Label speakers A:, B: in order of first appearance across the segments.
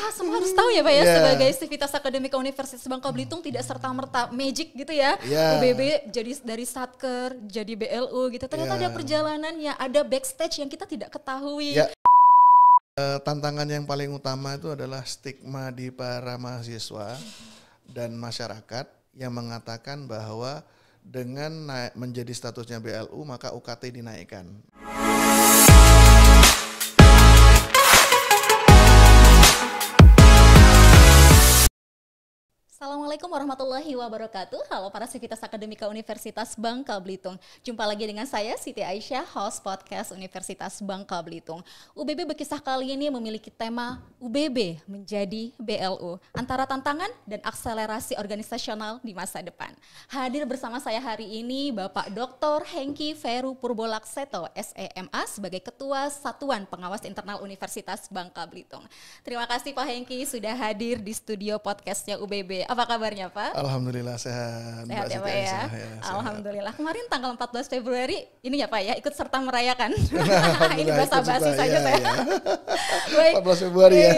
A: semua harus tahu ya Pak ya, sebagai Sivitas Akademika Universitas Bangka Belitung tidak serta-merta magic gitu ya. UBB jadi dari Satker, jadi BLU gitu. Ternyata ada perjalanannya, ada backstage yang kita tidak ketahui.
B: Tantangan yang paling utama itu adalah stigma di para mahasiswa dan masyarakat yang mengatakan bahwa dengan menjadi statusnya BLU maka UKT dinaikkan.
A: Assalamualaikum warahmatullahi wabarakatuh. Halo para Sivitas Akademika Universitas Bangka Belitung. Jumpa lagi dengan saya Siti Aisyah, host podcast Universitas Bangka Belitung. UBB Berkisah kali ini memiliki tema UBB menjadi BLU, antara tantangan dan akselerasi organisasional di masa depan. Hadir bersama saya hari ini Bapak Dr. Hengki Veru Purbolakseto, SEMA sebagai Ketua Satuan Pengawas Internal Universitas Bangka Belitung. Terima kasih Pak Hengki sudah hadir di studio podcastnya UBB. Apa kabarnya Pak?
B: Alhamdulillah sehat.
A: Sehat ya Pak ya? Alhamdulillah. Kemarin tanggal 14 Februari ini ya Pak ya, ikut serta merayakan. Ini basa-basi saja saya. Baik,
B: 14 Februari ya.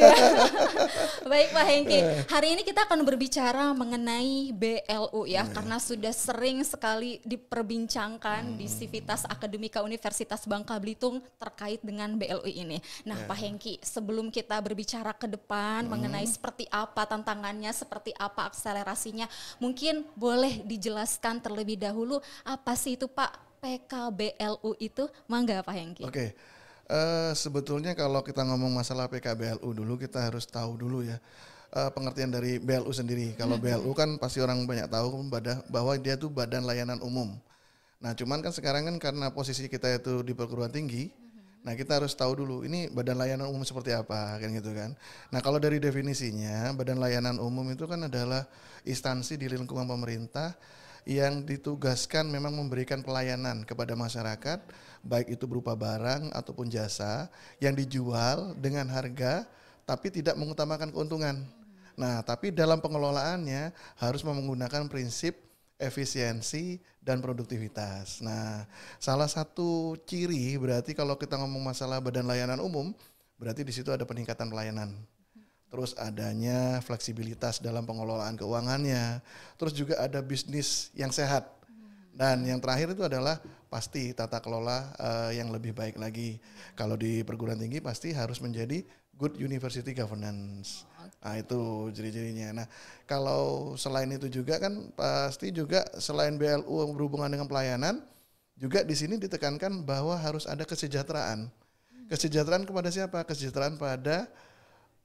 A: Baik Pak Hengki, hari ini kita akan berbicara mengenai BLU ya, karena sudah sering sekali diperbincangkan di Sivitas Akademika Universitas Bangka Belitung terkait dengan BLU ini. Nah Pak Hengki, sebelum kita berbicara ke depan mengenai seperti apa tantangannya, seperti apa akselerasinya, mungkin boleh dijelaskan terlebih dahulu apa sih itu Pak PKBLU itu? Mangga Pak Hengki.
B: Oke. Sebetulnya kalau kita ngomong masalah PKBLU dulu, kita harus tahu dulu ya pengertian dari BLU sendiri. Kalau BLU kan pasti orang banyak tahu bahwa dia tuh Badan Layanan Umum. Nah cuman kan sekarang kan karena posisi kita itu di perguruan tinggi, nah kita harus tahu dulu ini Badan Layanan Umum seperti apa kan gitu kan. Nah kalau dari definisinya Badan Layanan Umum itu kan adalah instansi di lingkungan pemerintah yang ditugaskan memang memberikan pelayanan kepada masyarakat, baik itu berupa barang ataupun jasa yang dijual dengan harga tapi tidak mengutamakan keuntungan. Nah tapi dalam pengelolaannya harus menggunakan prinsip efisiensi dan produktivitas. Nah, salah satu ciri berarti kalau kita ngomong masalah Badan Layanan Umum, berarti di situ ada peningkatan pelayanan. Terus adanya fleksibilitas dalam pengelolaan keuangannya. Terus juga ada bisnis yang sehat. Dan yang terakhir itu adalah pasti tata kelola yang lebih baik lagi. Kalau di perguruan tinggi pasti harus menjadi good university governance. Nah itu ciri-cirinya. Nah kalau selain itu juga kan pasti juga selain BLU berhubungan dengan pelayanan, juga di sini ditekankan bahwa harus ada kesejahteraan. Kesejahteraan kepada siapa? Kesejahteraan pada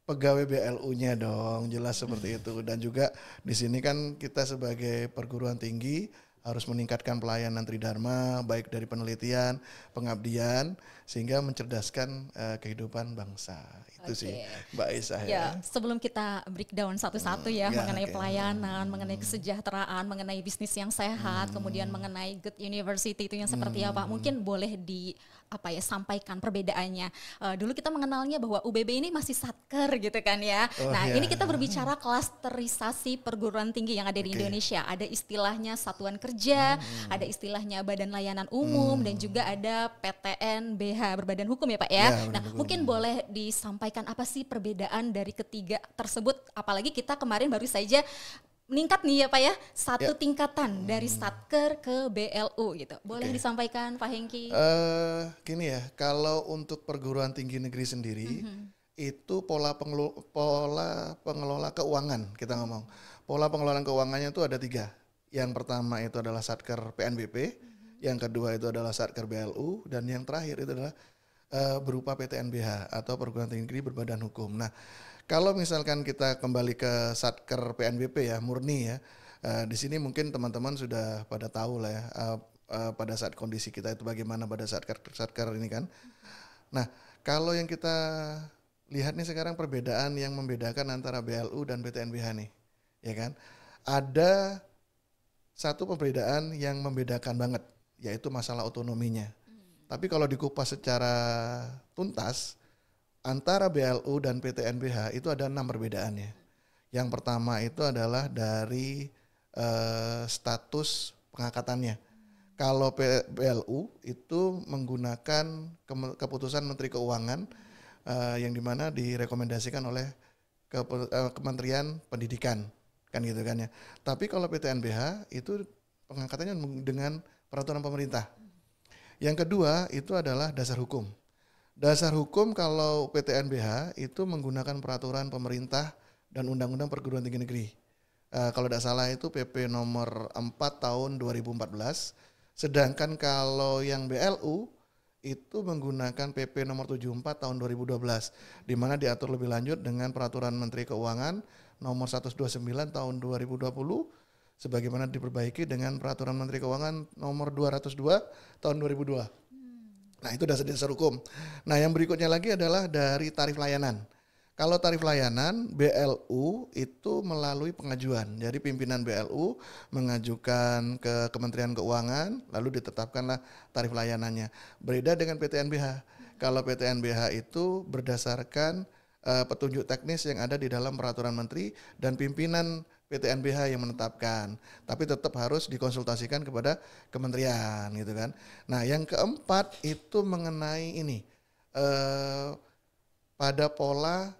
B: pegawai BLU-nya dong, jelas seperti itu. Dan juga di sini kan kita sebagai perguruan tinggi harus meningkatkan pelayanan tridharma, baik dari penelitian, pengabdian, sehingga mencerdaskan kehidupan bangsa. Itu sih Mbak Aisyah ya.
A: Sebelum kita breakdown satu-satu mengenai pelayanan, mengenai kesejahteraan, mengenai bisnis yang sehat, kemudian mengenai good university itu yang seperti apa, mungkin boleh sampaikan perbedaannya. Dulu kita mengenalnya bahwa UBB ini masih satker gitu kan ya. Ini kita berbicara klasterisasi perguruan tinggi yang ada di Indonesia. Ada istilahnya satuan kerja, ada istilahnya Badan Layanan Umum, dan juga ada PTNBH, berbadan hukum ya Pak ya. Nah mungkin boleh disampaikan apa sih perbedaan dari ketiga tersebut, apalagi kita kemarin baru saja meningkat nih ya Pak ya, satu tingkatan dari Satker ke BLU gitu. Boleh disampaikan Pak Hengki?
B: Gini ya, kalau untuk perguruan tinggi negeri sendiri, itu pola pengelola keuangan kita ngomong. Pola pengelolaan keuangannya itu ada 3. Yang pertama itu adalah Satker PNBP, yang kedua itu adalah Satker BLU, dan yang terakhir itu adalah berupa PTNBH atau perguruan tinggi negeri berbadan hukum. Nah, kalau misalkan kita kembali ke Satker PNBP ya, murni ya, di sini mungkin teman-teman sudah pada tahu lah ya, pada saat kondisi kita itu bagaimana pada Satker ini kan. Nah, kalau yang kita lihat nih sekarang perbedaan yang membedakan antara BLU dan PTNBH nih, ya kan. Ada satu perbedaan yang membedakan banget, yaitu masalah otonominya. Tapi kalau dikupas secara tuntas, antara BLU dan PTNBH itu ada 6 perbedaannya. Yang pertama itu adalah dari status pengangkatannya. Kalau BLU itu menggunakan keputusan Menteri Keuangan yang dimana direkomendasikan oleh ke Kementerian Pendidikan kan gitu kan ya. Tapi kalau PTNBH itu pengangkatannya dengan peraturan pemerintah. Yang kedua itu adalah dasar hukum. Dasar hukum kalau PTNBH itu menggunakan peraturan pemerintah dan Undang-Undang Perguruan Tinggi Negeri. Kalau tidak salah itu PP nomor 4 tahun 2014. Sedangkan kalau yang BLU itu menggunakan PP nomor 74 tahun 2012, di mana diatur lebih lanjut dengan peraturan Menteri Keuangan nomor 129 tahun 2020, sebagaimana diperbaiki dengan peraturan Menteri Keuangan nomor 202 tahun 2002. Nah itu dasar hukum. Nah yang berikutnya lagi adalah dari tarif layanan. Kalau tarif layanan BLU itu melalui pengajuan. Jadi pimpinan BLU mengajukan ke Kementerian Keuangan lalu ditetapkanlah tarif layanannya. Berbeda dengan PTNBH. Kalau PTNBH itu berdasarkan petunjuk teknis yang ada di dalam peraturan menteri dan pimpinan PTNBH yang menetapkan, tapi tetap harus dikonsultasikan kepada kementerian gitu kan. Nah yang keempat itu mengenai ini pada pola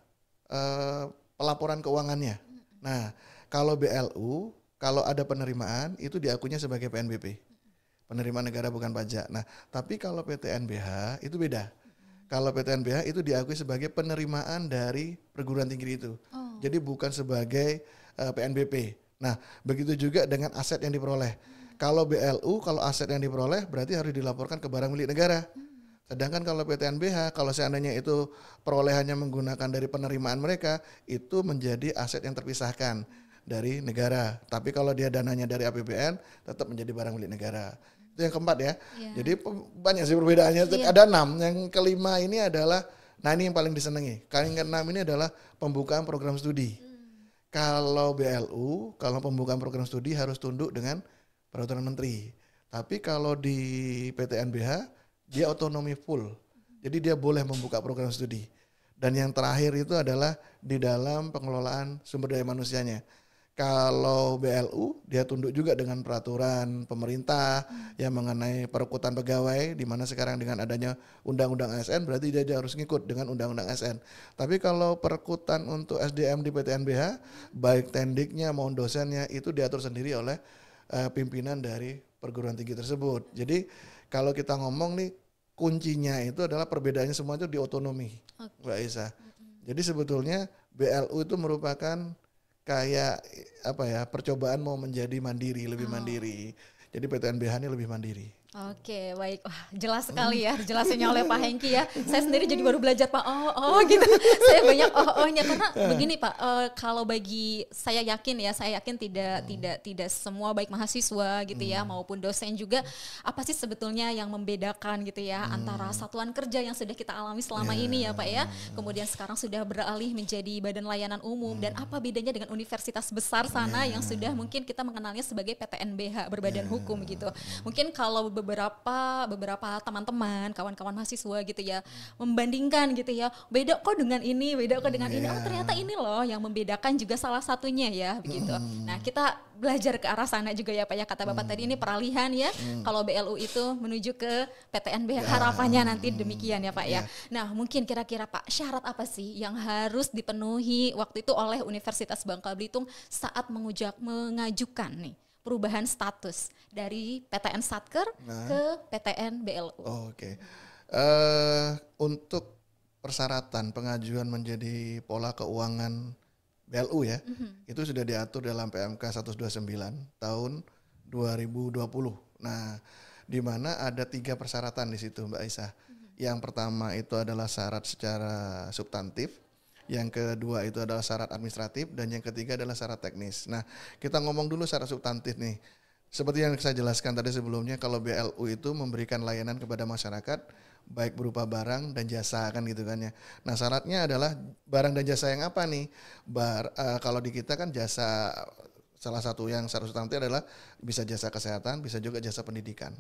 B: pelaporan keuangannya. Nah kalau BLU kalau ada penerimaan itu diakunya sebagai PNBP, penerimaan negara bukan pajak. Nah tapi kalau PTNBH itu beda. Kalau PTNBH itu diakui sebagai penerimaan dari perguruan tinggi itu. Jadi bukan sebagai PNBP. Nah, begitu juga dengan aset yang diperoleh. Kalau BLU, kalau aset yang diperoleh berarti harus dilaporkan ke barang milik negara. Sedangkan kalau PTNBH, kalau seandainya itu perolehannya menggunakan dari penerimaan mereka, itu menjadi aset yang terpisahkan dari negara. Tapi kalau dia dananya dari APBN, tetap menjadi barang milik negara. Itu yang keempat ya. Jadi banyak sih perbedaannya. Ada 6. Yang kelima ini adalah, nah ini yang paling disenangi. Yang keenam ini adalah pembukaan program studi. Kalau BLU, kalau pembukaan program studi harus tunduk dengan peraturan menteri. Tapi kalau di PTNBH, dia otonomi full. Jadi dia boleh membuka program studi. Dan yang terakhir itu adalah di dalam pengelolaan sumber daya manusianya. Kalau BLU, dia tunduk juga dengan peraturan pemerintah yang mengenai perekrutan pegawai, di mana sekarang dengan adanya Undang-Undang ASN, berarti dia harus ngikut dengan Undang-Undang ASN. Tapi kalau perekrutan untuk SDM di PTNBH, baik tendiknya maupun dosennya, itu diatur sendiri oleh pimpinan dari perguruan tinggi tersebut. Jadi kalau kita ngomong nih, kuncinya itu adalah perbedaannya semua itu di otonomi, Mbak Isa. Jadi sebetulnya BLU itu merupakan kayak percobaan mau menjadi mandiri, lebih mandiri. Jadi PTNBH ini lebih mandiri.
A: Oke, baik. Wah, jelas sekali ya dijelasinnya oleh Pak Hengki ya. Saya sendiri jadi baru belajar Pak. Oh gitu. Saya banyak oh-ohnya karena begini Pak, kalau bagi saya yakin tidak semua baik mahasiswa gitu ya maupun dosen juga apa sih sebetulnya yang membedakan gitu ya antara satuan kerja yang sudah kita alami selama ini ya Pak ya. Kemudian sekarang sudah beralih menjadi badan layanan umum dan apa bedanya dengan universitas besar sana yang sudah mungkin kita mengenalnya sebagai PTNBH berbadan hukum gitu. Mungkin kalau beberapa teman-teman, kawan-kawan mahasiswa gitu ya, membandingkan gitu ya, beda kok dengan ini. Oh ternyata ini loh yang membedakan juga salah satunya ya, begitu. Nah kita belajar ke arah sana juga ya Pak ya, kata Bapak tadi ini peralihan ya, kalau BLU itu menuju ke PTNBH, harapannya nanti demikian ya Pak ya. Nah mungkin kira-kira Pak, syarat apa sih yang harus dipenuhi waktu itu oleh Universitas Bangka Belitung saat mengajukan nih perubahan status dari PTN Satker ke PTN BLU.
B: Oke. Untuk persyaratan pengajuan menjadi pola keuangan BLU ya, itu sudah diatur dalam PMK 129 tahun 2020. Nah, di mana ada 3 persyaratan di situ Mbak Aisyah. Yang pertama itu adalah syarat secara substantif. Yang kedua itu adalah syarat administratif dan yang ketiga adalah syarat teknis. Nah, kita ngomong dulu syarat substantif nih. Seperti yang saya jelaskan tadi sebelumnya, kalau BLU itu memberikan layanan kepada masyarakat baik berupa barang dan jasa kan gitu kan ya. Nah, syaratnya adalah barang dan jasa yang apa nih? Kalau di kita kan jasa, salah satu yang syarat substantif adalah bisa jasa kesehatan, bisa juga jasa pendidikan.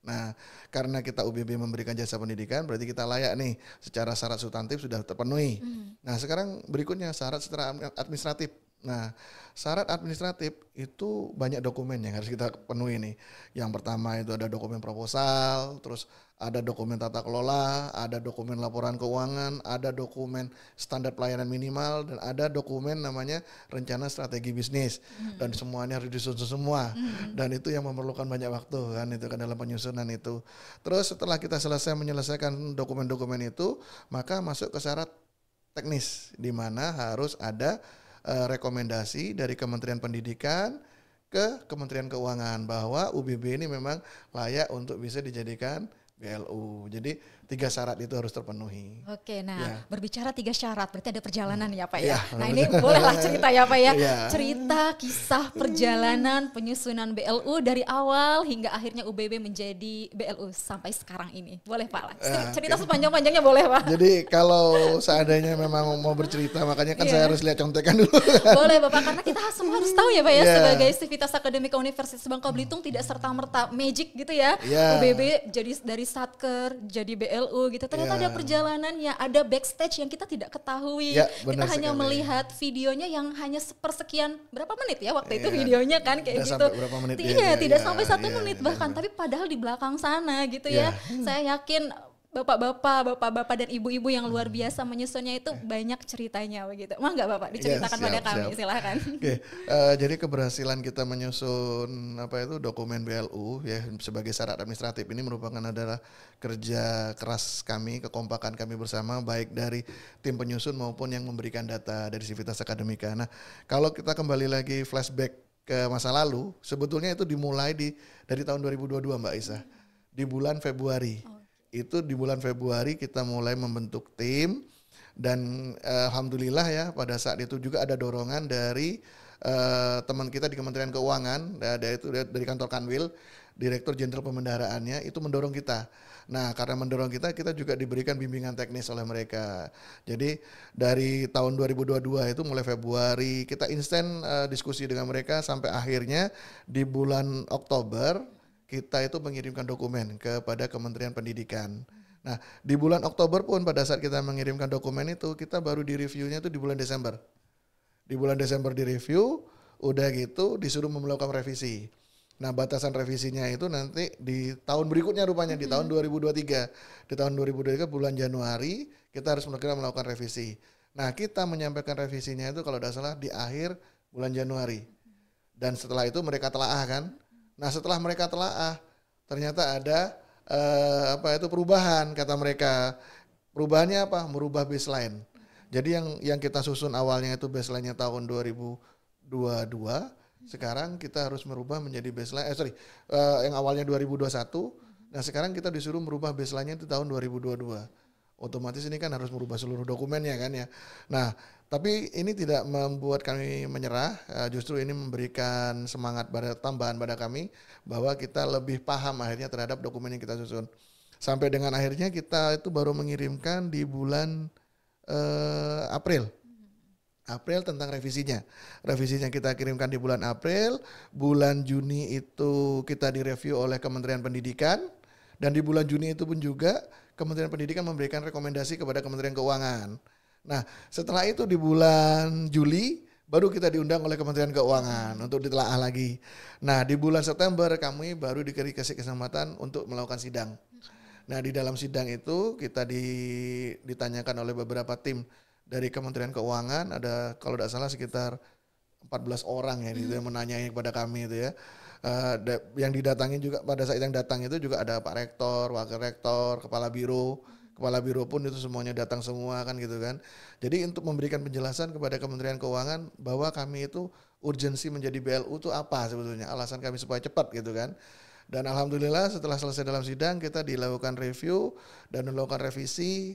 B: Nah, karena kita UBB memberikan jasa pendidikan, berarti kita layak nih secara syarat substantif sudah terpenuhi. Nah, sekarang berikutnya syarat secara administratif. Nah, syarat administratif itu banyak dokumen yang harus kita penuhi nih. Yang pertama itu ada dokumen proposal, terus ada dokumen tata kelola, ada dokumen laporan keuangan, ada dokumen standar pelayanan minimal, dan ada dokumen namanya rencana strategi bisnis. Dan semuanya harus disusun semua. Dan itu yang memerlukan banyak waktu kan, itu kan dalam penyusunan itu. Terus setelah kita menyelesaikan dokumen-dokumen itu, maka masuk ke syarat teknis, di mana harus ada rekomendasi dari Kementerian Pendidikan ke Kementerian Keuangan bahwa UBB ini memang layak untuk bisa dijadikan BLU. Jadi 3 syarat itu harus terpenuhi.
A: Oke, nah
B: Ya.
A: berbicara 3 syarat, berarti ada perjalanan ya Pak ya.
B: Ya,
A: Nah ini bolehlah cerita ya Pak ya.
B: Ya.
A: Cerita kisah perjalanan penyusunan BLU dari awal hingga akhirnya UBB menjadi BLU sampai sekarang ini. Boleh Pak lah. Cerita sepanjang-panjangnya boleh Pak.
B: Jadi kalau seandainya memang mau bercerita, makanya kan saya harus lihat contekan dulu.
A: Boleh Bapak, karena kita semua harus tahu ya Pak ya,
B: Yeah.
A: sebagai Sivitas Akademika Universitas Bangka Belitung tidak serta-merta magic gitu ya.
B: Yeah.
A: UBB jadi dari Satker jadi BLU gitu. Ternyata ada perjalanannya, ada backstage yang kita tidak ketahui.
B: Yeah,
A: Kita
B: benar
A: hanya
B: sekali.
A: melihat videonya yang hanya sepersekian berapa menit ya waktu itu videonya kan kayak
B: Tidak
A: gitu.
B: sampai berapa menit,
A: Iya, tidak sampai 1
B: iya,
A: menit
B: iya,
A: bahkan, tapi padahal di belakang sana gitu ya. Saya yakin bapak-bapak dan ibu-ibu yang luar biasa menyusunnya itu banyak ceritanya begitu. Mau nggak Bapak diceritakan pada kami?
B: Siap.
A: Silahkan.
B: Oke, jadi keberhasilan kita menyusun dokumen BLU ya sebagai syarat administratif ini merupakan adalah kerja keras kami, kekompakan kami bersama baik dari tim penyusun maupun yang memberikan data dari Sivitas Akademika. Nah, kalau kita kembali lagi flashback ke masa lalu, sebetulnya itu dimulai dari tahun 2022 Mbak Isa, di bulan Februari. Itu di bulan Februari kita mulai membentuk tim dan alhamdulillah ya pada saat itu juga ada dorongan dari teman kita di Kementerian Keuangan, dari kantor Kanwil, Direktur Jenderal Pembendaharaannya itu mendorong kita. Nah, karena mendorong kita juga diberikan bimbingan teknis oleh mereka. Jadi dari tahun 2022 itu mulai Februari kita instan diskusi dengan mereka sampai akhirnya di bulan Oktober kita itu mengirimkan dokumen kepada Kementerian Pendidikan. Nah, di bulan Oktober pun pada saat kita mengirimkan dokumen itu, kita baru di-reviewnya itu di bulan Desember. Di bulan Desember di-review, udah gitu disuruh melakukan revisi. Nah, batasan revisinya itu nanti di tahun berikutnya rupanya, di tahun 2023. Di tahun 2023 bulan Januari, kita harus melakukan revisi. Nah, kita menyampaikan revisinya itu kalau tidak salah di akhir bulan Januari. Dan setelah itu mereka telaah kan. Nah setelah mereka telaah ternyata ada perubahan kata mereka. Perubahannya apa? Merubah baseline. Jadi yang kita susun awalnya itu baseline-nya tahun 2022, sekarang kita harus merubah menjadi baseline yang awalnya 2021. Nah sekarang kita disuruh merubah baseline-nya itu tahun 2022. Otomatis ini kan harus merubah seluruh dokumennya kan ya. Nah, tapi ini tidak membuat kami menyerah, justru ini memberikan semangat tambahan pada kami bahwa kita lebih paham akhirnya terhadap dokumen yang kita susun. Sampai dengan akhirnya kita itu baru mengirimkan di bulan April tentang revisinya. Revisinya kita kirimkan di bulan April, bulan Juni itu kita direview oleh Kementerian Pendidikan, dan di bulan Juni itu pun juga Kementerian Pendidikan memberikan rekomendasi kepada Kementerian Keuangan. Nah, setelah itu di bulan Juli baru kita diundang oleh Kementerian Keuangan untuk ditelaah lagi. Nah, di bulan September kami baru dikasih kesempatan untuk melakukan sidang. Nah, di dalam sidang itu kita ditanyakan oleh beberapa tim dari Kementerian Keuangan, ada kalau tidak salah sekitar 14 orang ya yang menanyai kepada kami itu ya. Yang didatangi juga pada saat yang datang itu juga ada Pak Rektor, Wakil Rektor, Kepala Biro pun itu semuanya datang semua kan gitu kan. Jadi untuk memberikan penjelasan kepada Kementerian Keuangan bahwa kami itu urgensi menjadi BLU itu apa sebetulnya, alasan kami supaya cepat gitu kan. Dan alhamdulillah setelah selesai dalam sidang kita dilakukan review dan melakukan revisi,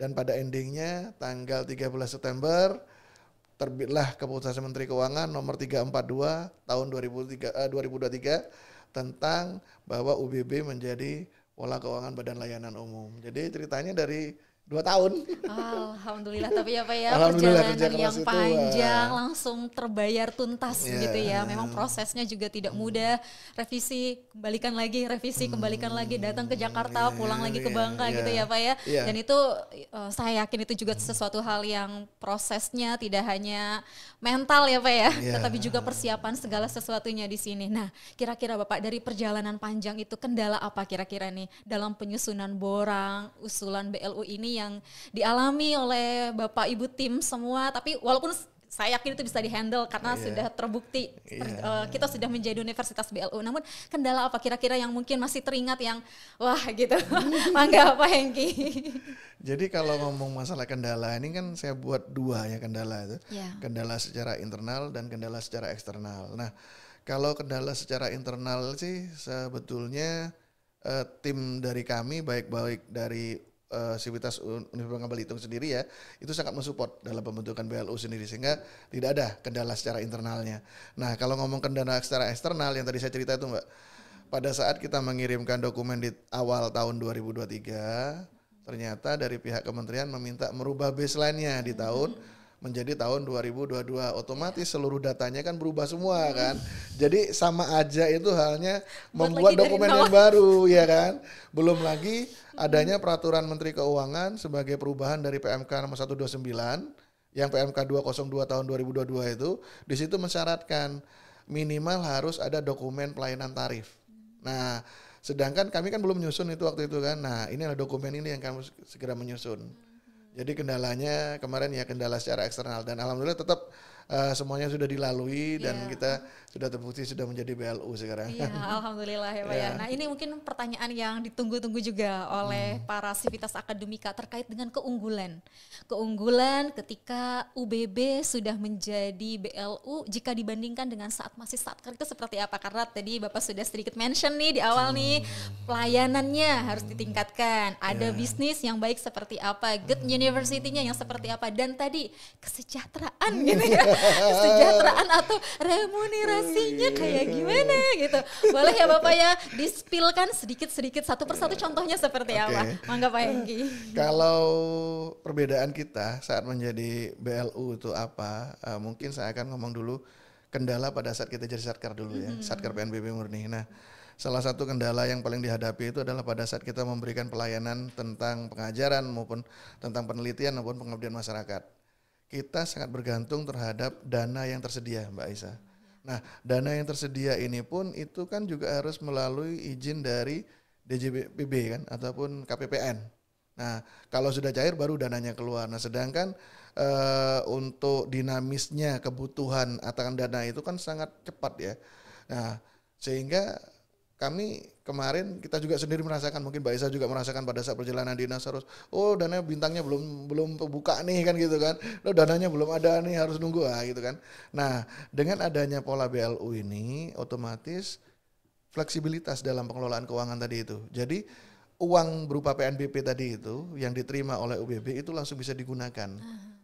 B: dan pada endingnya tanggal 13 September terbitlah Keputusan Menteri Keuangan nomor 342 tahun 2023 tentang bahwa UBB menjadi Pola Keuangan Badan Layanan Umum. Jadi ceritanya dari 2 tahun.
A: Alhamdulillah, tapi ya Pak ya,
B: Alhamdulillah kerja
A: perjalanan
B: keras
A: yang
B: itu
A: panjang langsung terbayar tuntas gitu ya. Memang
B: ya.
A: prosesnya juga tidak mudah. Revisi, kembalikan lagi, datang ke Jakarta, pulang lagi ke Bangka gitu ya Pak ya. Dan itu saya yakin itu juga sesuatu hal yang prosesnya tidak hanya mental ya Pak ya, tetapi juga persiapan segala sesuatunya di sini. Nah, kira-kira Bapak dari perjalanan panjang itu kendala apa kira-kira nih dalam penyusunan borang usulan BLU ini yang dialami oleh Bapak Ibu tim semua, tapi walaupun saya yakin itu bisa dihandle karena sudah terbukti kita sudah menjadi Universitas BLU. Namun kendala apa kira-kira yang mungkin masih teringat yang wah gitu. Mangga Pak Hengki.
B: Jadi kalau ngomong masalah kendala ini kan saya buat 2 ya kendala itu. Kendala secara internal dan kendala secara eksternal. Nah, kalau kendala secara internal sih sebetulnya tim dari kami baik dari Sivitas Universitas Belitung sendiri ya, itu sangat mensupport dalam pembentukan BLU sendiri sehingga tidak ada kendala secara internalnya. Nah, kalau ngomong kendala secara eksternal yang tadi saya cerita itu Mbak, pada saat kita mengirimkan dokumen di awal tahun 2023, ternyata dari pihak kementerian meminta merubah baseline-nya di tahun menjadi tahun 2022, otomatis seluruh datanya kan berubah semua kan. Jadi sama aja itu halnya membuat dokumen yang baru ya kan. Belum lagi adanya peraturan Menteri Keuangan sebagai perubahan dari PMK nomor 129 yang PMK 202 tahun 2022 itu di situ mensyaratkan minimal harus ada dokumen pelayanan tarif. Nah, sedangkan kami kan belum menyusun itu waktu itu kan. Nah, ini adalah dokumen ini yang kami segera menyusun. Jadi kendalanya kemarin ya kendala secara eksternal dan alhamdulillah tetap semuanya sudah dilalui dan kita sudah terbukti sudah menjadi BLU sekarang.
A: Iya, alhamdulillah ya Pak ya. Nah, ini mungkin pertanyaan yang ditunggu-tunggu juga oleh para Sivitas Akademika terkait dengan keunggulan. Keunggulan ketika UBB sudah menjadi BLU jika dibandingkan dengan saat masih satker itu seperti apa? Karena tadi Bapak sudah sedikit mention nih di awal nih, pelayanannya harus ditingkatkan. Ada bisnis yang baik seperti apa, good university-nya yang seperti apa, dan tadi kesejahteraan gitu ya. Kesejahteraan atau remunerasinya kayak gimana gitu. Boleh ya Bapak ya di-spill-kan sedikit-sedikit satu persatu contohnya seperti apa? Mangga Pak Hengki.
B: Kalau perbedaan kita saat menjadi BLU itu apa? Mungkin saya akan ngomong dulu kendala pada saat kita jadi Satker dulu ya. Satker PNBP murni. Nah, salah satu kendala yang paling dihadapi itu adalah pada saat kita memberikan pelayanan tentang pengajaran maupun tentang penelitian maupun pengabdian masyarakat. Kita sangat bergantung terhadap dana yang tersedia, Mbak Aisyah. Nah, dana yang tersedia ini pun itu kan juga harus melalui izin dari DJPB kan ataupun KPPN. Nah, kalau sudah cair baru dananya keluar. Nah, sedangkan untuk dinamisnya kebutuhan atakan dana itu kan sangat cepat ya. Nah, sehingga kami kemarin kita juga sendiri merasakan, mungkin Mbak Isa juga merasakan pada saat perjalanan dinas harus, dana bintangnya belum buka nih kan gitu kan, dananya belum ada nih harus nunggu gitu kan. Nah, dengan adanya pola BLU ini otomatis fleksibilitas dalam pengelolaan keuangan tadi itu. Jadi uang berupa PNBP tadi itu yang diterima oleh UBB itu langsung bisa digunakan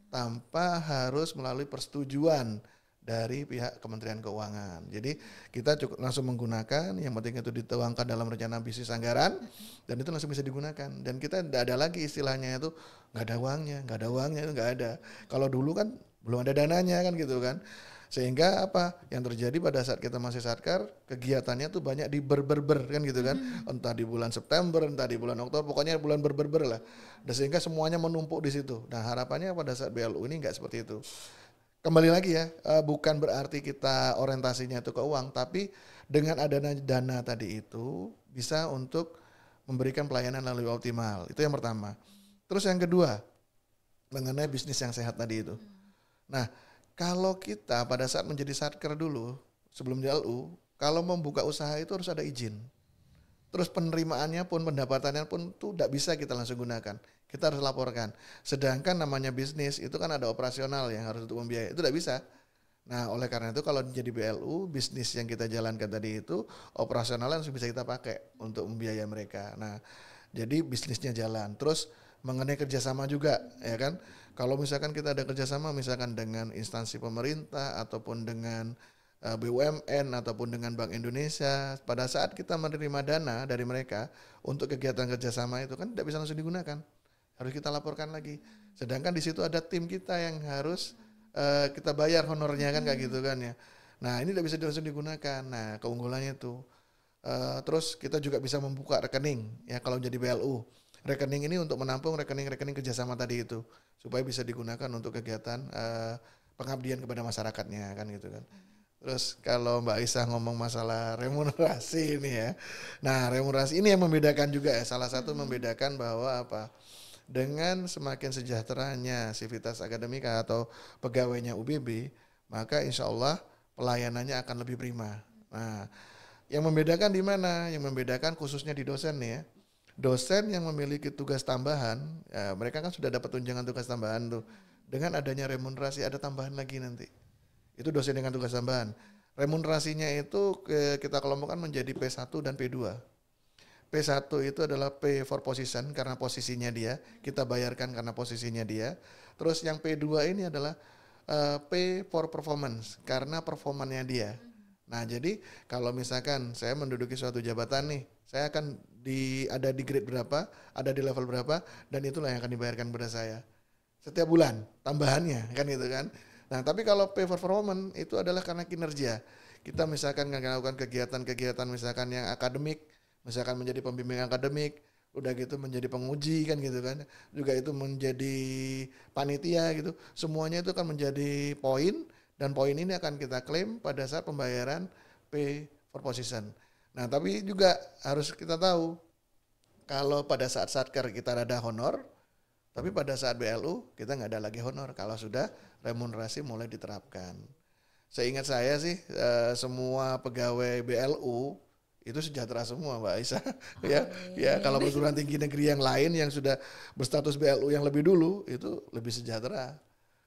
B: tanpa harus melalui persetujuan dari pihak Kementerian Keuangan. Jadi kita cukup langsung menggunakan, yang penting itu dituangkan dalam rencana bisnis anggaran dan itu langsung bisa digunakan. Dan kita tidak ada lagi istilahnya itu nggak ada uangnya itu nggak ada. Kalau dulu kan belum ada dananya kan gitu kan. Sehingga apa yang terjadi pada saat kita masih Satker, kegiatannya tuh banyak di berber kan gitu kan. Entah di bulan September, entah di bulan Oktober, pokoknya bulan berber lah. Dan sehingga semuanya menumpuk di situ. Nah, harapannya pada saat BLU ini nggak seperti itu. Kembali lagi ya, bukan berarti kita orientasinya itu ke uang, tapi dengan adanya dana tadi itu bisa untuk memberikan pelayanan yang lebih optimal. Itu yang pertama. Terus yang kedua, mengenai bisnis yang sehat tadi itu. Nah, kalau kita pada saat menjadi Satker dulu, sebelum BLU, kalau membuka usaha itu harus ada izin. Terus penerimaannya pun, pendapatannya pun itu tidak bisa kita langsung gunakan. Kita harus laporkan. Sedangkan namanya bisnis itu kan ada operasional yang harus untuk membiayai. Itu tidak bisa. Nah, oleh karena itu kalau jadi BLU, bisnis yang kita jalankan tadi itu operasionalnya harus bisa kita pakai untuk membiayai mereka. Nah, jadi bisnisnya jalan. Terus mengenai kerjasama juga, ya kan? Kalau misalkan kita ada kerjasama misalkan dengan instansi pemerintah ataupun dengan BUMN ataupun dengan Bank Indonesia, pada saat kita menerima dana dari mereka untuk kegiatan kerjasama itu kan tidak bisa langsung digunakan. harus kita laporkan lagi. Sedangkan di situ ada tim kita yang harus kita bayar honornya kan kayak gitu kan ya. Nah ini tidak bisa langsung digunakan. Nah keunggulannya tuh. Terus kita juga bisa membuka rekening ya kalau jadi BLU. Rekening ini untuk menampung rekening-rekening kerjasama tadi itu supaya bisa digunakan untuk kegiatan pengabdian kepada masyarakatnya kan gitu kan. Terus kalau Mbak Aisyah ngomong masalah remunerasi ini ya. Nah remunerasi ini yang membedakan juga ya. Salah satu membedakan bahwa apa? Dengan semakin sejahteranya sivitas akademika atau pegawainya UBB, maka insya Allah pelayanannya akan lebih prima. Nah yang membedakan di mana? Yang membedakan khususnya di dosen nih ya. Dosen yang memiliki tugas tambahan, ya mereka kan sudah dapat tunjangan tugas tambahan tuh. Dengan adanya remunerasi ada tambahan lagi nanti. Itu dosen dengan tugas tambahan. Remunerasinya itu kita kelompokkan menjadi P1 dan P2. P1 itu adalah P for position karena posisinya dia, kita bayarkan karena posisinya dia. Terus yang P2 ini adalah P for performance karena performannya dia. Nah jadi kalau misalkan saya menduduki suatu jabatan nih, saya akan ada di grade berapa, ada di level berapa, dan itulah yang akan dibayarkan kepada saya setiap bulan tambahannya kan gitu kan. Nah tapi kalau pay for performance itu adalah karena kinerja. Kita misalkan melakukan kegiatan-kegiatan misalkan yang akademik, misalkan menjadi pembimbing akademik, udah gitu menjadi penguji kan gitu kan, juga itu menjadi panitia gitu, semuanya itu akan menjadi poin. Dan poin ini akan kita klaim pada saat pembayaran pay for position. Nah tapi juga harus kita tahu, kalau pada saat satker kita ada honor, tapi pada saat BLU kita nggak ada lagi honor kalau sudah remunerasi mulai diterapkan. Seingat saya sih semua pegawai BLU itu sejahtera semua Mbak Aisyah. Ya kalau perguruan tinggi negeri yang lain yang sudah berstatus BLU yang lebih dulu itu lebih sejahtera.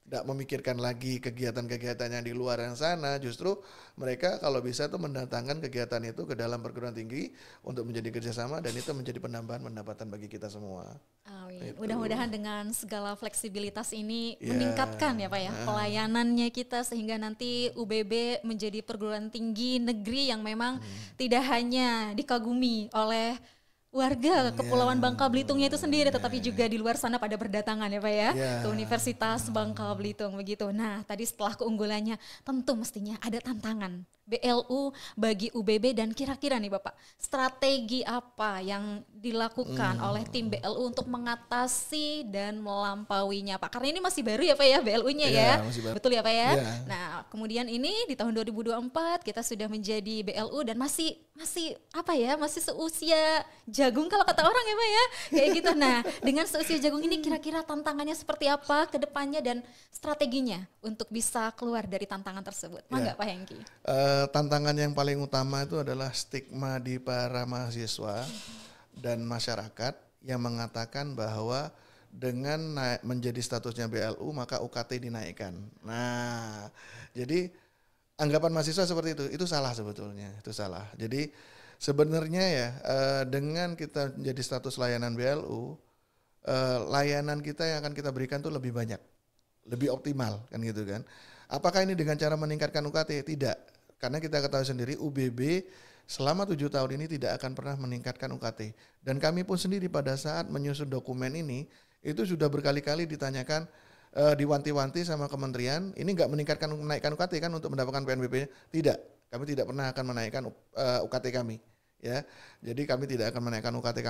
B: Tidak memikirkan lagi kegiatan-kegiatan yang di luar yang sana, justru mereka kalau bisa tuh mendatangkan kegiatan itu ke dalam perguruan tinggi untuk menjadi kerjasama dan itu menjadi penambahan pendapatan bagi kita semua.
A: Amin. Mudah-mudahan dengan segala fleksibilitas ini meningkatkan ya Pak ya pelayanannya kita sehingga nanti UBB menjadi perguruan tinggi negeri yang memang tidak hanya dikagumi oleh warga Kepulauan Bangka Belitungnya itu sendiri, tetapi juga di luar sana pada berdatangan ya Pak ya, ke Universitas Bangka Belitung begitu. Nah tadi setelah keunggulannya tentu mestinya ada tantangan BLU bagi UBB dan kira-kira nih Bapak, strategi apa yang dilakukan oleh tim BLU untuk mengatasi dan melampauinya Pak? Karena ini masih baru ya Pak ya BLU-nya ya, betul ya Pak ya? Nah kemudian ini di tahun 2024 kita sudah menjadi BLU dan masih apa ya, masih seusia jagung kalau kata orang ya Pak ya, kayak gitu. Nah dengan seusia jagung ini kira-kira tantangannya seperti apa ke depannya dan strateginya untuk bisa keluar dari tantangan tersebut? Mangga Pak Hengki.
B: Tantangan yang paling utama itu adalah stigma di para mahasiswa dan masyarakat yang mengatakan bahwa dengan menjadi statusnya BLU maka UKT dinaikkan. Nah, jadi anggapan mahasiswa seperti itu salah sebetulnya, itu salah. Jadi sebenarnya ya dengan kita menjadi status layanan BLU, layanan kita yang akan kita berikan tuh lebih banyak, lebih optimal kan gitu kan. Apakah ini dengan cara meningkatkan UKT? Tidak. Karena kita ketahui sendiri UBB selama 7 tahun ini tidak akan pernah meningkatkan UKT. Dan kami pun sendiri pada saat menyusun dokumen ini, itu sudah berkali-kali ditanyakan, diwanti-wanti sama kementerian, ini nggak menaikkan UKT kan untuk mendapatkan PNBP? Tidak, kami tidak pernah akan menaikkan UKT kami. Ya, jadi kami tidak akan menaikkan UKT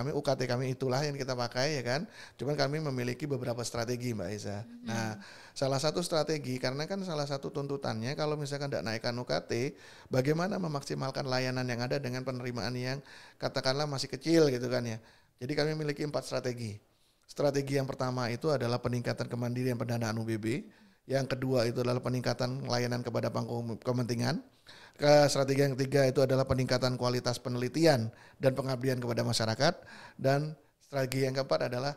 B: kami itulah yang kita pakai ya kan. Cuman kami memiliki beberapa strategi Mbak Aisyah. Nah, salah satu strategi karena kan salah satu tuntutannya kalau misalkan tidak naikkan UKT, bagaimana memaksimalkan layanan yang ada dengan penerimaan yang katakanlah masih kecil gitu kan ya. Jadi kami memiliki 4 strategi. Strategi yang pertama itu adalah peningkatan kemandirian pendanaan UBB. Yang kedua itu adalah peningkatan layanan kepada pangku kepentingan. Strategi yang ketiga itu adalah peningkatan kualitas penelitian dan pengabdian kepada masyarakat. Dan strategi yang keempat adalah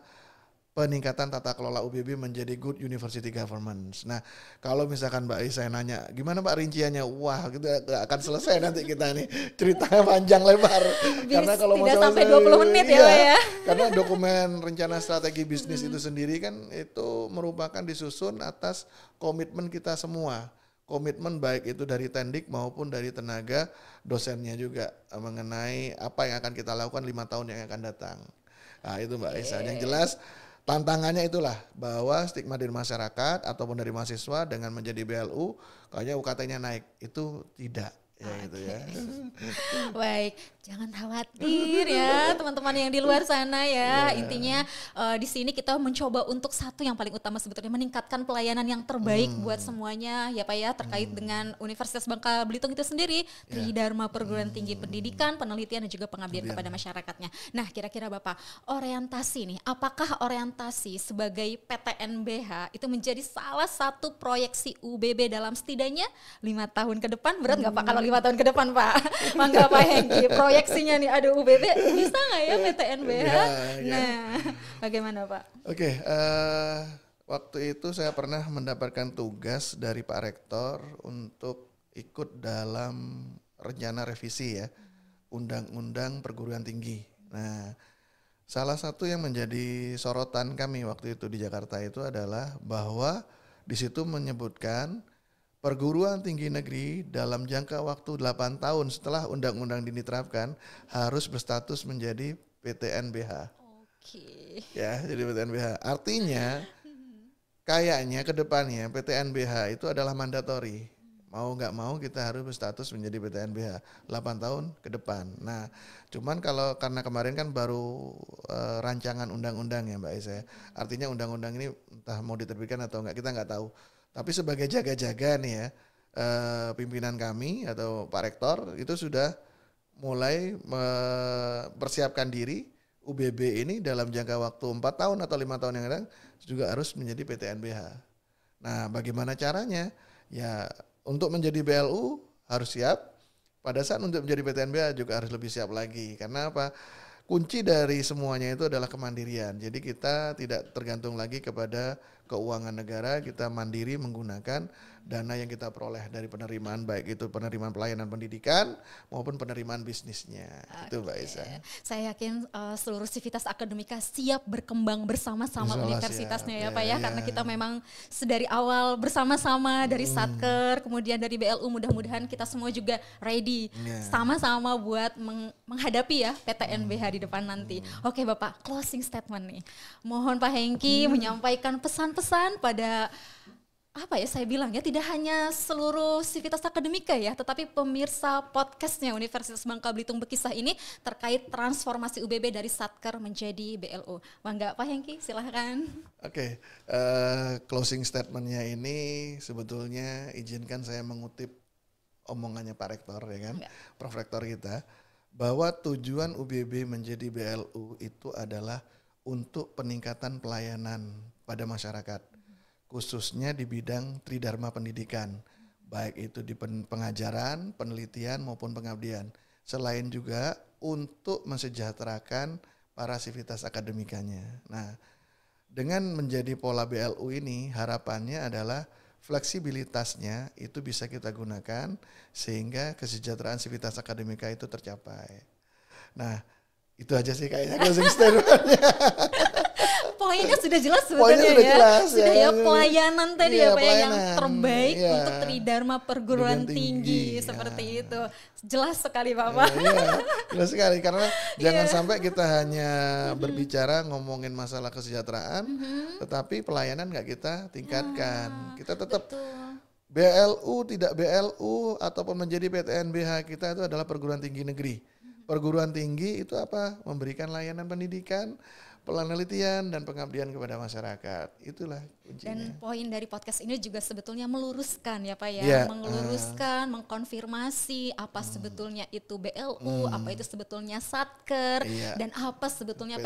B: peningkatan tata kelola UBB menjadi good university governance. Nah, kalau misalkan Mbak saya nanya, gimana Pak rinciannya? Wah, kita akan selesai nanti kita nih ceritanya panjang lebar. Karena kalau
A: tidak sampai 20 menit ya Pak ya.
B: Karena dokumen rencana strategi bisnis itu sendiri kan itu merupakan disusun atas komitmen kita semua. Komitmen baik itu dari Tendik maupun dari tenaga dosennya juga mengenai apa yang akan kita lakukan 5 tahun yang akan datang. Nah, itu Mbak Aisyah. Yang jelas tantangannya itulah bahwa stigma dari masyarakat ataupun dari mahasiswa dengan menjadi BLU kayaknya UKT-nya naik, itu tidak. Ya itu ya.
A: Baik, jangan khawatir ya teman-teman yang di luar sana ya. Intinya di sini kita mencoba untuk satu yang paling utama sebetulnya meningkatkan pelayanan yang terbaik buat semuanya ya Pak ya, terkait dengan Universitas Bangka Belitung itu sendiri, Tridharma Perguruan Tinggi Pendidikan, Penelitian dan juga Pengabdian kepada masyarakatnya. Nah, kira-kira Bapak, orientasi nih, apakah orientasi sebagai PTNBH itu menjadi salah satu proyeksi UBB dalam setidaknya 5 tahun ke depan? Berat nggak Pak kalau 5 tahun ke depan Pak? Mangga Pak Hengki, proyeksinya nih, aduh UBB bisa nggak ya PTNBH? Nah, bagaimana Pak?
B: Oke, waktu itu saya pernah mendapatkan tugas dari Pak Rektor untuk ikut dalam rencana revisi ya, Undang-Undang Perguruan Tinggi. Nah, salah satu yang menjadi sorotan kami waktu itu di Jakarta itu adalah bahwa di situ menyebutkan perguruan tinggi negeri dalam jangka waktu 8 tahun setelah undang-undang diterapkan harus berstatus menjadi PTNBH.
A: Oke.
B: Ya, jadi PTNBH. Artinya kayaknya ke depannya PTNBH itu adalah mandatori. Mau nggak mau kita harus berstatus menjadi PTNBH 8 tahun ke depan. Nah, cuman karena kemarin kan baru rancangan undang-undang ya Mbak Isa. Artinya undang-undang ini entah mau diterbitkan atau enggak, kita nggak tahu. Tapi sebagai jaga-jaga nih ya, pimpinan kami atau Pak Rektor itu sudah mulai mempersiapkan diri UBB ini dalam jangka waktu 4 tahun atau 5 tahun yang akan juga harus menjadi PTNBH. Nah, bagaimana caranya? Ya, untuk menjadi BLU harus siap. Pada saat untuk menjadi PTNBH juga harus lebih siap lagi. Karena apa? Kunci dari semuanya itu adalah kemandirian. Jadi kita tidak tergantung lagi kepada keuangan negara, kita mandiri menggunakan dana yang kita peroleh dari penerimaan, baik itu penerimaan pelayanan pendidikan maupun penerimaan bisnisnya. Itu Mbak Isa.
A: Saya yakin seluruh sivitas akademika siap berkembang bersama-sama universitasnya ya Pak ya, karena kita memang sedari awal bersama-sama dari Satker, kemudian dari BLU, mudah-mudahan kita semua juga ready sama-sama buat menghadapi ya PTNBH di depan nanti. Oke Bapak, closing statement nih. Mohon Pak Hengki menyampaikan pesan-pesan pada apa ya saya bilang ya, tidak hanya seluruh sivitas akademika ya, tetapi pemirsa podcastnya Universitas Bangka Belitung Bekisah ini terkait transformasi UBB dari Satker menjadi BLU. Mangga Pak Hengki, silahkan.
B: Oke, closing statementnya ini sebetulnya izinkan saya mengutip omongannya Pak Rektor ya kan, Prof Rektor kita, bahwa tujuan UBB menjadi BLU itu adalah untuk peningkatan pelayanan pada masyarakat, khususnya di bidang Tridharma Pendidikan, baik itu di pengajaran, penelitian maupun pengabdian. Selain juga untuk mensejahterakan para sivitas akademikanya. Nah, dengan menjadi pola BLU ini harapannya adalah fleksibilitasnya itu bisa kita gunakan sehingga kesejahteraan sivitas akademika itu tercapai. Nah, itu aja sih kayaknya closing statement-nya.
A: Poinnya sudah jelas sebenarnya ya.
B: Jelas,
A: sudah ya pelayanan tadi ya Pak ya, yang terbaik
B: ya,
A: untuk Tridharma Perguruan Tinggi seperti itu. Jelas sekali Bapak.
B: Jelas sekali karena jangan sampai kita hanya berbicara ngomongin masalah kesejahteraan, tetapi pelayanan nggak kita tingkatkan. Kita tetap BLU tidak BLU ataupun menjadi PTNBH kita itu adalah perguruan tinggi negeri. Perguruan tinggi itu apa? Memberikan layanan pendidikan, penelitian dan pengabdian kepada masyarakat. Itulah kuncinya.
A: Dan poin dari podcast ini juga sebetulnya meluruskan ya Pak ya, meluruskan, mengkonfirmasi apa sebetulnya itu BLU, apa itu sebetulnya Satker, dan apa sebetulnya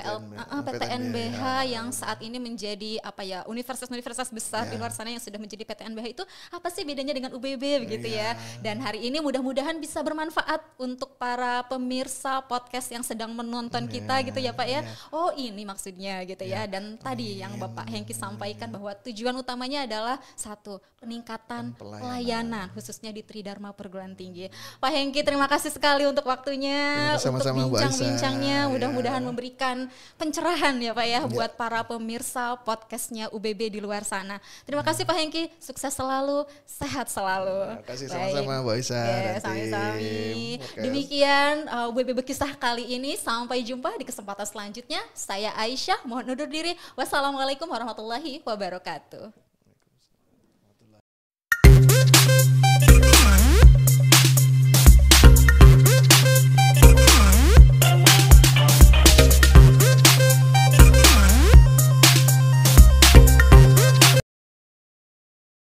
A: PTNBH yang saat ini menjadi apa ya, universitas-universitas besar di luar sana yang sudah menjadi PTNBH itu apa sih bedanya dengan UBB begitu ya. Dan hari ini mudah-mudahan bisa bermanfaat untuk para pemirsa podcast yang sedang menonton kita gitu ya Pak ya. Oh ini maksudnya gitu ya. Dan tadi yang Bapak Hengki sampaikan bahwa tujuan utamanya adalah satu, peningkatan pelayanan khususnya di Tridharma Perguruan Tinggi. Pak Hengki terima kasih sekali untuk waktunya, untuk bincang-bincangnya, mudah-mudahan memberikan pencerahan ya Pak ya buat para pemirsa podcastnya UBB di luar sana. Terima kasih Pak Hengki, sukses selalu, sehat selalu.
B: Terima kasih sama-sama Mbak Isa.
A: Sami-sami. Demikian UBB Bekisah kali ini, sampai jumpa di kesempatan selanjutnya. Saya Aisyah mohon undur diri. Wassalamualaikum warahmatullahi wabarakatuh.